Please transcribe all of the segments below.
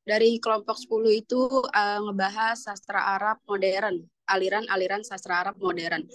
Dari kelompok 10 itu ngebahas sastra Arab modern, aliran-aliran sastra Arab modern.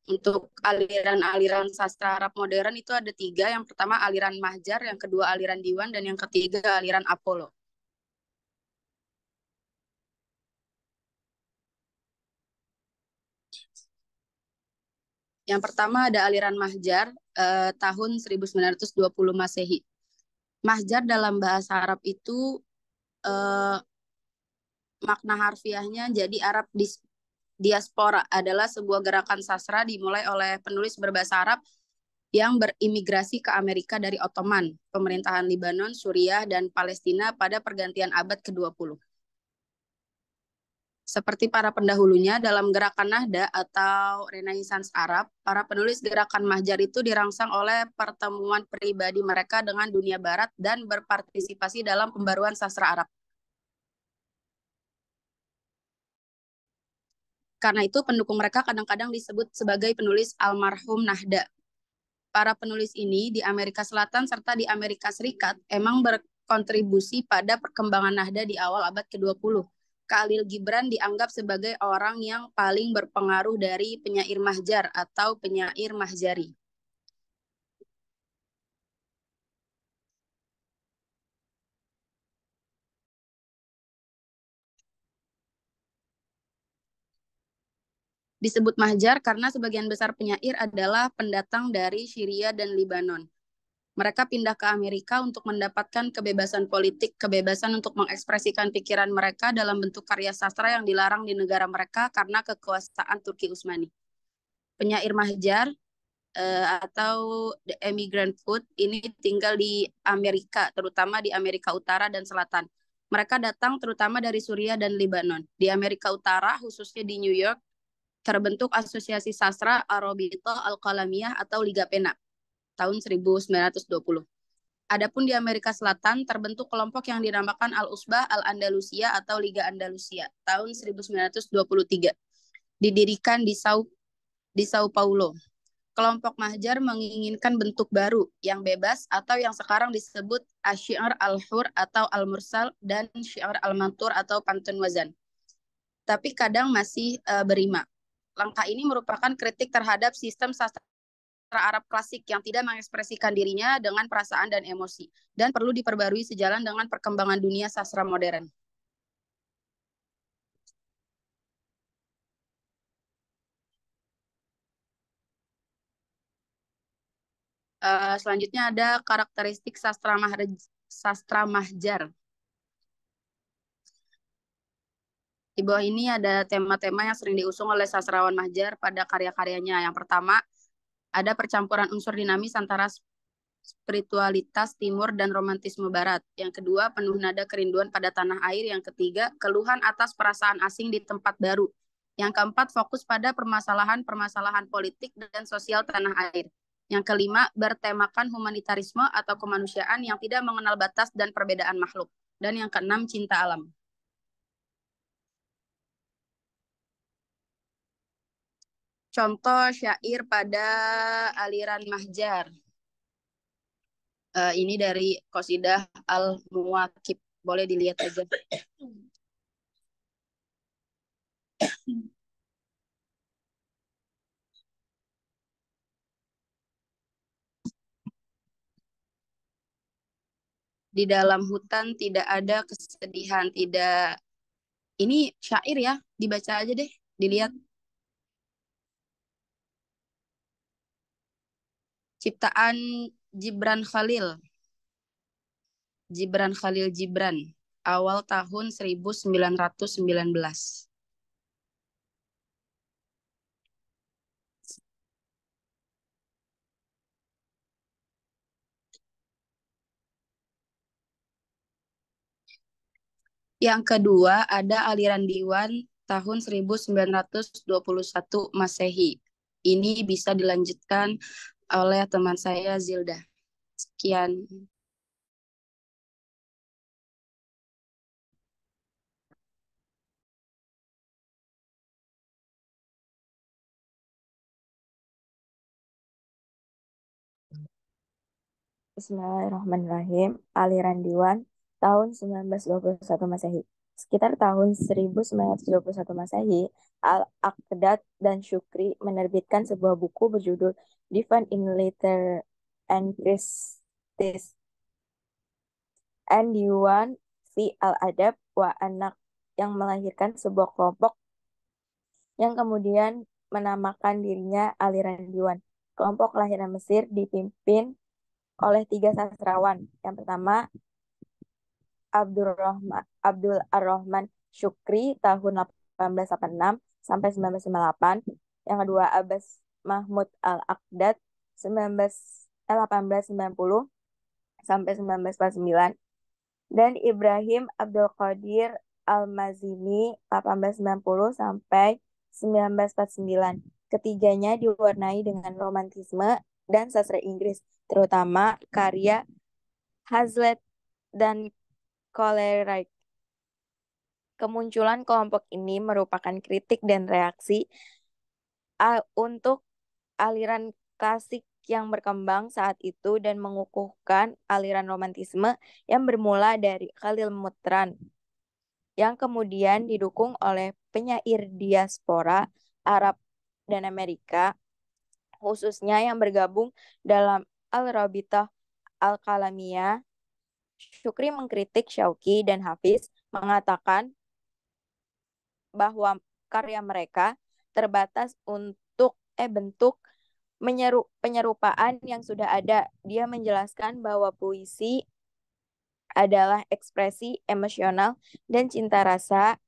Untuk aliran-aliran sastra Arab modern itu ada tiga. Yang pertama aliran Mahjar, yang kedua aliran Diwan, dan yang ketiga aliran Apollo. Yang pertama ada aliran Mahjar tahun 1920 Masehi. Mahjar dalam bahasa Arab itu eh, makna harfiahnya jadi Arab diaspora adalah sebuah gerakan sastra dimulai oleh penulis berbahasa Arab yang berimigrasi ke Amerika dari Ottoman, pemerintahan Libanon, Suriah, dan Palestina pada pergantian abad ke-20. Seperti para pendahulunya, dalam gerakan Nahda atau Renaissance Arab, para penulis gerakan Mahjar itu dirangsang oleh pertemuan pribadi mereka dengan dunia barat dan berpartisipasi dalam pembaruan sastra Arab. Karena itu pendukung mereka kadang-kadang disebut sebagai penulis almarhum Nahda. Para penulis ini di Amerika Selatan serta di Amerika Serikat emang berkontribusi pada perkembangan Nahda di awal abad ke-20. Khalil Gibran dianggap sebagai orang yang paling berpengaruh dari penyair Mahjar atau penyair Mahjari. Disebut Mahjar karena sebagian besar penyair adalah pendatang dari Syria dan Libanon. Mereka pindah ke Amerika untuk mendapatkan kebebasan politik, kebebasan untuk mengekspresikan pikiran mereka dalam bentuk karya sastra yang dilarang di negara mereka karena kekuasaan Turki Utsmani. Penyair Mahjar atau The Emigrant Food ini tinggal di Amerika, terutama di Amerika Utara dan Selatan. Mereka datang terutama dari Suriah dan Libanon. Di Amerika Utara, khususnya di New York, terbentuk Asosiasi Sastra Arabito Al-Qalamiyah atau Liga Pena tahun 1920. Adapun di Amerika Selatan terbentuk kelompok yang dinamakan Al-Usbah Al-Andalusia atau Liga Andalusia tahun 1923. Didirikan di Sao Paulo. Kelompok Mahjar menginginkan bentuk baru yang bebas atau yang sekarang disebut Asy-Syi'r Al-Hur atau Al-Mursal dan Syi'r Al-Mantur atau pantun wazan. Tapi kadang masih berima. Langkah ini merupakan kritik terhadap sistem sastra Arab klasik yang tidak mengekspresikan dirinya dengan perasaan dan emosi dan perlu diperbarui sejalan dengan perkembangan dunia sastra modern. Selanjutnya ada karakteristik sastra mahjar. Di bawah ini ada tema-tema yang sering diusung oleh sastrawan mahjar pada karya-karyanya. Yang pertama, ada percampuran unsur dinamis antara spiritualitas timur dan romantisme barat. Yang kedua, penuh nada kerinduan pada tanah air. Yang ketiga, keluhan atas perasaan asing di tempat baru. Yang keempat, fokus pada permasalahan-permasalahan politik dan sosial tanah air. Yang kelima, bertemakan humanitarisme atau kemanusiaan yang tidak mengenal batas dan perbedaan makhluk. Dan yang keenam, cinta alam. Contoh syair pada aliran Mahjar. Ini dari Qasidah Al-Muwakib. Boleh dilihat aja. Di dalam hutan tidak ada kesedihan, tidak. Ini syair ya, dibaca aja deh, dilihat. Ciptaan Gibran Khalil. Gibran Khalil Gibran. Awal tahun 1919. Yang kedua ada aliran Diwan tahun 1921 Masehi. Ini bisa dilanjutkan oleh teman saya Zilda. Sekian. Bismillahirrahmanirrahim. Aliran Diwan tahun 1921 Masehi. Sekitar tahun 1921 Masehi, Al-Aqdat dan Shukri menerbitkan sebuah buku berjudul Divan in Literature and Christie and Diwan fi Al-Adab wa Anak, yang melahirkan sebuah kelompok yang kemudian menamakan dirinya aliran Diwan. Kelompok kelahiran Mesir dipimpin oleh tiga sastrawan. Yang pertama, Abdul Ar-Rahman Syukri tahun 1886 sampai 1958. Yang kedua, Abbas Mahmud Al-Aqdad 1890 sampai 1949. Dan Ibrahim Abdul Qadir Al-Mazini 1890 sampai 1949. Ketiganya diwarnai dengan romantisme dan sastra Inggris, terutama karya Hazlitt dan Coleridge. Kemunculan kelompok ini merupakan kritik dan reaksi untuk aliran klasik yang berkembang saat itu dan mengukuhkan aliran romantisme yang bermula dari Khalil Mutran, yang kemudian didukung oleh penyair diaspora Arab dan Amerika, khususnya yang bergabung dalam Al-Rabitah Al-Kalamiyah. Syukri mengkritik Syauqi dan Hafiz, mengatakan bahwa karya mereka terbatas untuk bentuk penyerupaan yang sudah ada. Dia menjelaskan bahwa puisi adalah ekspresi emosional dan cinta rasa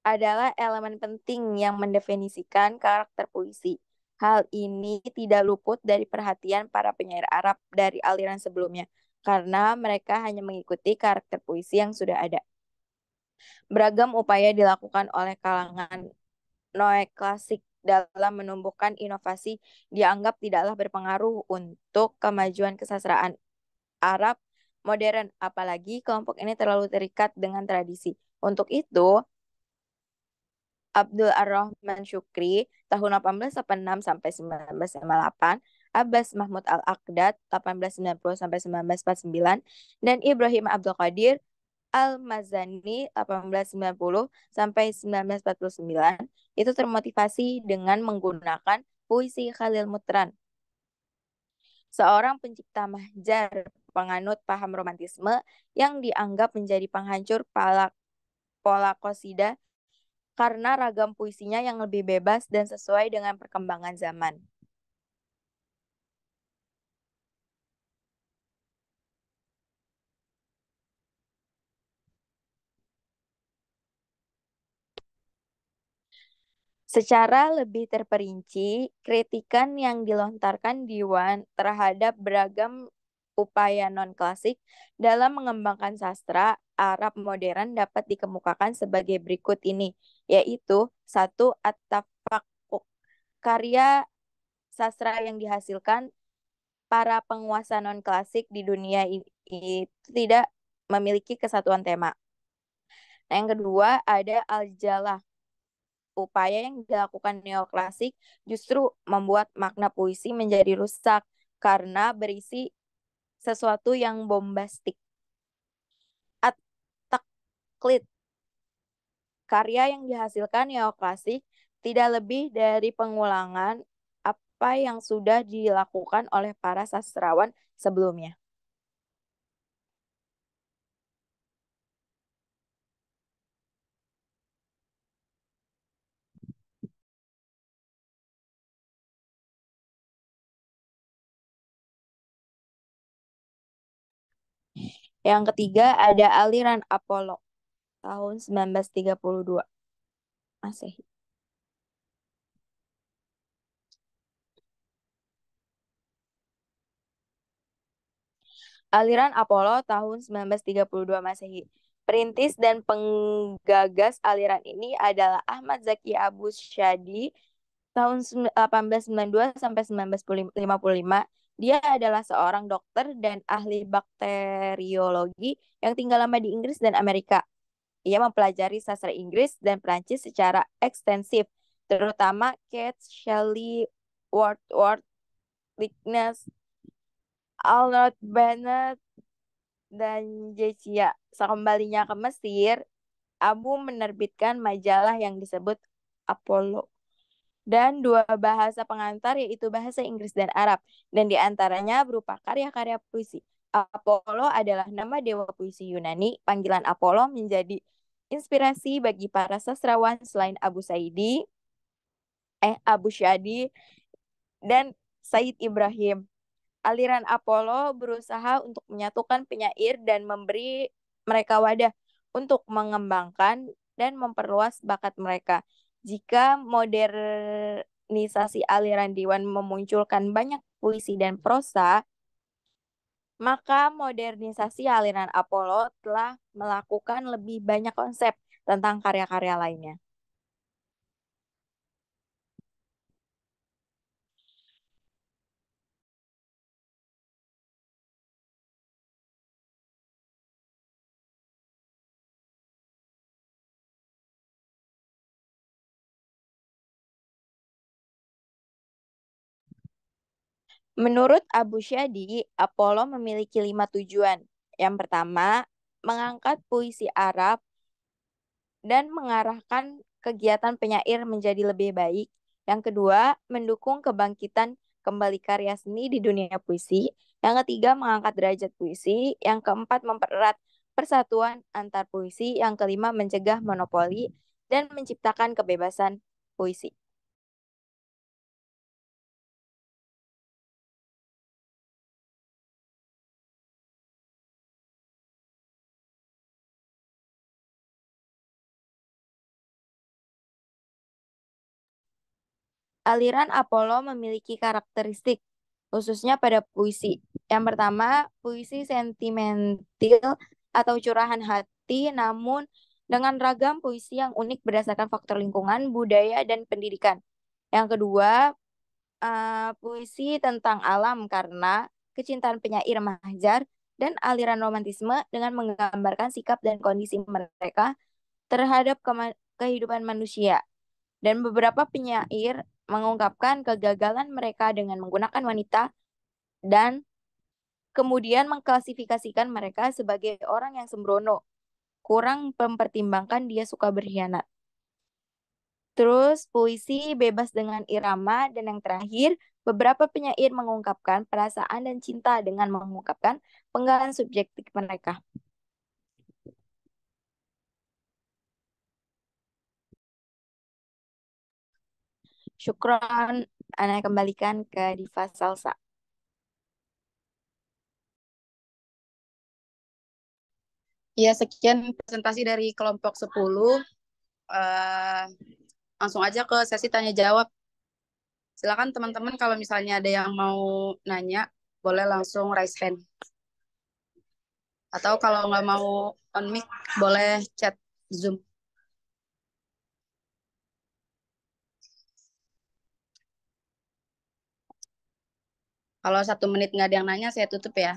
adalah elemen penting yang mendefinisikan karakter puisi. Hal ini tidak luput dari perhatian para penyair Arab dari aliran sebelumnya, karena mereka hanya mengikuti karakter puisi yang sudah ada. Beragam upaya dilakukan oleh kalangan Noe klasik dalam menumbuhkan inovasi dianggap tidaklah berpengaruh untuk kemajuan kesastraan Arab modern, apalagi kelompok ini terlalu terikat dengan tradisi. Untuk itu, Abdul Ar-Rahman Syukri tahun 1886 sampai 1958, Abbas Mahmud Al-Aqdad 1890 sampai 1949, dan Ibrahim Abdul Qadir Al-Mazani 1890 sampai 1949 itu termotivasi dengan menggunakan puisi Khalil Mutran, seorang pencipta mahjar penganut paham romantisme yang dianggap menjadi penghancur pola qasidah karena ragam puisinya yang lebih bebas dan sesuai dengan perkembangan zaman. Secara lebih terperinci, kritikan yang dilontarkan Diwan terhadap beragam upaya non-klasik dalam mengembangkan sastra Arab modern dapat dikemukakan sebagai berikut ini, yaitu satu, at-tafakkuk, karya sastra yang dihasilkan para penguasa non-klasik di dunia itu tidak memiliki kesatuan tema. Nah, yang kedua ada al-jalah. Upaya yang dilakukan neoklasik justru membuat makna puisi menjadi rusak karena berisi sesuatu yang bombastik. At-taklid, karya yang dihasilkan neoklasik tidak lebih dari pengulangan apa yang sudah dilakukan oleh para sastrawan sebelumnya. Yang ketiga ada aliran Apollo tahun 1932 Masehi. Aliran Apollo tahun 1932 Masehi. Perintis dan penggagas aliran ini adalah Ahmad Zaki Abu Syadi tahun 1892 sampai 1955. Dia adalah seorang dokter dan ahli bakteriologi yang tinggal lama di Inggris dan Amerika. Ia mempelajari sastra Inggris dan Prancis secara ekstensif, terutama Keats, Shelley, Wordsworth, Dickens, Albert Bennett, dan Jejia. Sekembalinya ke Mesir, Abu menerbitkan majalah yang disebut Apollo dan dua bahasa pengantar yaitu bahasa Inggris dan Arab, dan di antaranya berupa karya-karya puisi. Apollo adalah nama dewa puisi Yunani. Panggilan Apollo menjadi inspirasi bagi para sastrawan selain Abu Syadi dan Said Ibrahim. Aliran Apollo berusaha untuk menyatukan penyair dan memberi mereka wadah untuk mengembangkan dan memperluas bakat mereka. Jika modernisasi aliran Diwan memunculkan banyak puisi dan prosa, maka modernisasi aliran Apollo telah melakukan lebih banyak konsep tentang karya-karya lainnya. Menurut Abu Syadi, Apollo memiliki 5 tujuan. Yang pertama, mengangkat puisi Arab dan mengarahkan kegiatan penyair menjadi lebih baik. Yang kedua, mendukung kebangkitan kembali karya seni di dunia puisi. Yang ketiga, mengangkat derajat puisi. Yang keempat, mempererat persatuan antar puisi. Yang kelima, mencegah monopoli dan menciptakan kebebasan puisi. Aliran Apollo memiliki karakteristik, khususnya pada puisi. Yang pertama, puisi sentimental atau curahan hati, namun dengan ragam puisi yang unik berdasarkan faktor lingkungan, budaya, dan pendidikan. Yang kedua, puisi tentang alam karena kecintaan penyair Mahjar dan aliran romantisme dengan menggambarkan sikap dan kondisi mereka terhadap kehidupan manusia. Dan beberapa penyair mengungkapkan kegagalan mereka dengan menggunakan wanita dan kemudian mengklasifikasikan mereka sebagai orang yang sembrono, kurang mempertimbangkan dia suka berkhianat. Terus puisi bebas dengan irama dan yang terakhir beberapa penyair mengungkapkan perasaan dan cinta dengan mengungkapkan penggalan subjektif mereka. Syukron, Ana kembalikan ke Diva Salsa. Ya, sekian presentasi dari kelompok 10. Langsung aja ke sesi tanya jawab. Silakan teman-teman kalau misalnya ada yang mau nanya, boleh langsung raise hand. Atau kalau nggak mau on mic, boleh chat Zoom. Kalau 1 menit nggak ada yang nanya, saya tutup ya.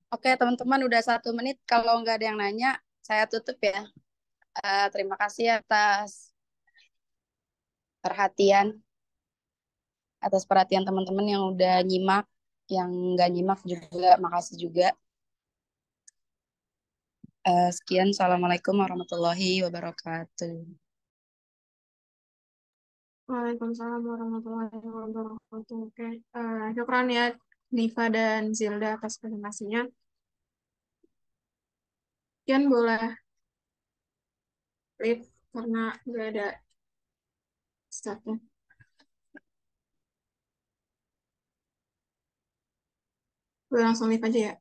Oke, teman-teman, udah 1 menit. Kalau nggak ada yang nanya, saya tutup ya. Terima kasih atas perhatian teman-teman yang udah nyimak, yang nggak nyimak juga, makasih juga. Sekian, Assalamualaikum warahmatullahi wabarakatuh. Waalaikumsalam warahmatullahi wabarakatuh. Oke, syukran ya Niva dan Zilda atas presentasinya. Kian boleh leave karena nggak ada staffnya. Gue langsung leave aja ya.